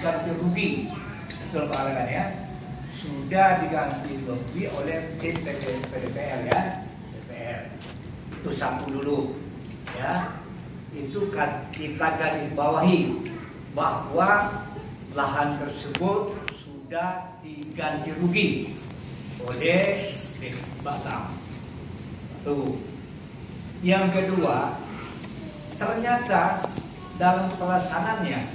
ganti rugi. Betul Pak Alekan ya? Sudah diganti rugi oleh tim PDPR ya. DPR. Itu satu dulu ya. Itu kita garis bawahi bahwa lahan tersebut sudah diganti rugi oleh Batam. Tuh. Yang kedua, ternyata dalam pelaksanaannya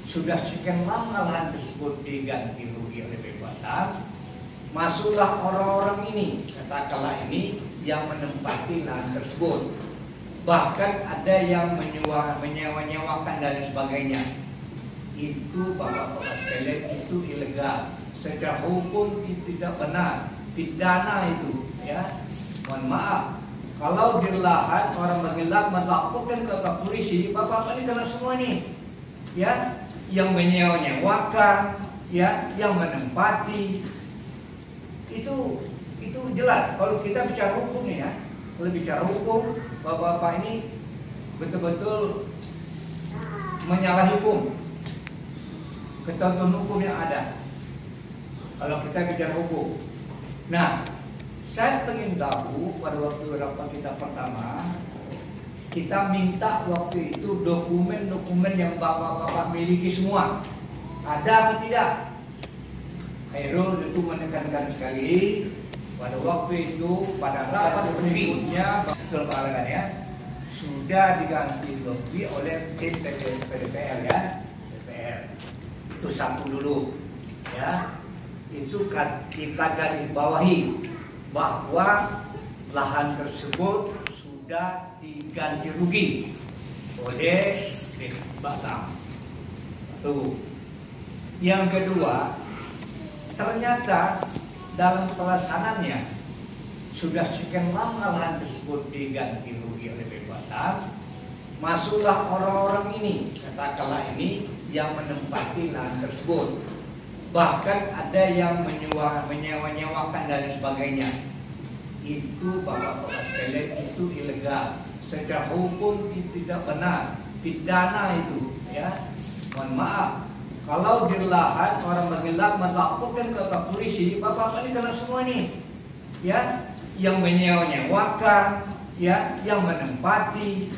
sudah sekian lama lahan tersebut diganti rugi oleh Batam. Masuklah orang-orang ini, katakanlah ini yang menempati lahan tersebut. Bahkan ada yang menyewa-nyewakan dan sebagainya. Itu Bapak-bapak sekalian, itu ilegal. Secara hukum itu tidak benar, pidana itu ya. Mohon maaf, kalau di lahan orang menghilang melaporkan ke polisi, Bapak-bapak ini kena semua nih ya, yang menyewa-nyewakan ya, yang menempati itu jelas. Kalau kita bicara hukum nih ya, kalau bicara hukum, Bapak-bapak ini betul-betul menyalahi hukum, ketentuan hukum yang ada. Kalau kita bicara hukum, nah saya ingin tahu pada waktu rapat kita pertama, kita minta waktu itu dokumen-dokumen yang Bapak-bapak miliki semua. Ada atau tidak? Khairul itu menekankan sekali pada waktu itu pada rapat berikutnya, betul Pak Alekan ya, sudah diganti rugi oleh tim PDPR ya, DPR. Itu satu dulu ya. Itu kita garis bawahi bahwa lahan tersebut sudah diganti rugi oleh Batam. Tuh. Yang kedua, ternyata dalam pelaksanaannya sudah sekian lama lahan tersebut diganti rugi oleh Batam. Masuklah orang-orang ini, katakanlah ini yang menempati lahan tersebut. Bahkan ada yang menyewa-nyewakan dan sebagainya. Itu Bapak-bapak sekalian, itu ilegal. Secara hukum itu tidak benar, pidana itu ya. Mohon maaf, kalau di lahan orang menghilang melaporkan ke polisi, Bapak-bapak ini kena semua nih ya, yang menyewa-nyewakan ya, yang menempati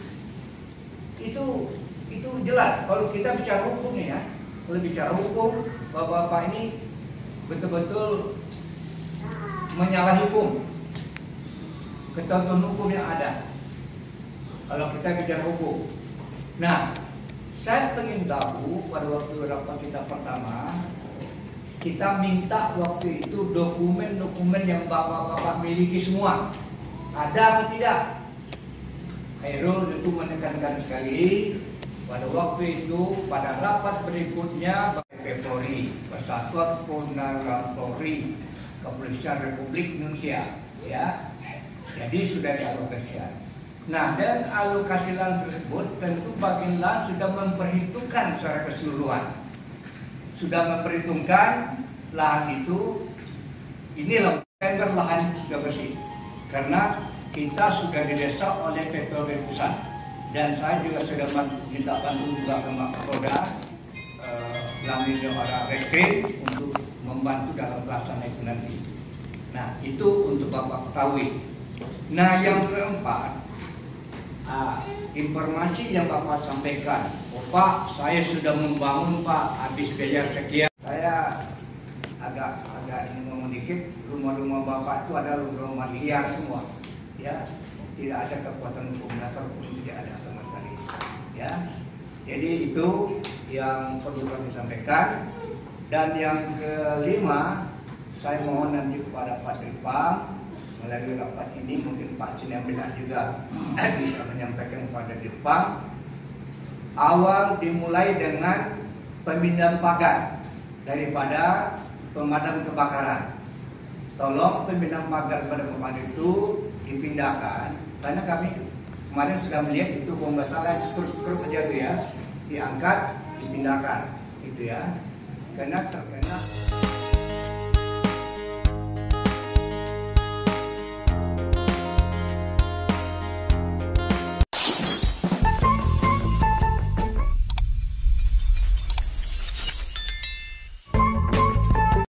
itu jelas. Kalau kita bicara hukum nih ya, kalau bicara hukum, Bapak-bapak ini betul-betul menyalahi hukum, ketentuan hukum yang ada. Kalau kita bicara hukum, nah saya ingin tahu pada waktu rapat kita pertama, kita minta waktu itu dokumen-dokumen yang Bapak-bapak miliki semua. Ada atau tidak? Khairul itu menekankan sekali pada waktu itu pada rapat berikutnya, Polri, Persatuan Purnawirawan Polri, Kepolisian Republik Indonesia ya. Jadi sudah dialokasikan. Nah, dan alokasi lahan tersebut tentu bagian lahan sudah memperhitungkan secara keseluruhan. Sudah memperhitungkan lahan itu, inilah tender lahan sudah bersih. Karena kita sudah didesak oleh PPLB Pusat. Dan saya juga sudah minta bantu juga ke Kapolda melalui Jawara Reskrim untuk membantu dalam pelaksanaan itu nanti. Nah, itu untuk Bapak ketahui. Nah, yang keempat, informasi yang Bapak sampaikan, Pak, saya sudah membangun Pak, habis biaya sekian. Saya agak ini ngomong dikit, rumah-rumah Bapak itu ada rumah liar semua, ya, tidak ada kekuatan hukum, dasar hukum tidak ada sama sekali, ya. Jadi itu yang perlu kami sampaikan. Dan yang kelima, saya mohon nanti kepada Pak Dirpam melalui rapat ini, mungkin Pak Sinambilan juga bisa menyampaikan kepada Dirpam. Awal dimulai dengan pemindahan pagar daripada pemadam kebakaran. Tolong pemindahan pagar pada pemadam itu dipindahkan, karena kami kemarin sudah melihat itu pembasahan skru aja itu ya, diangkat, dipindahkan, gitu ya, karena terkena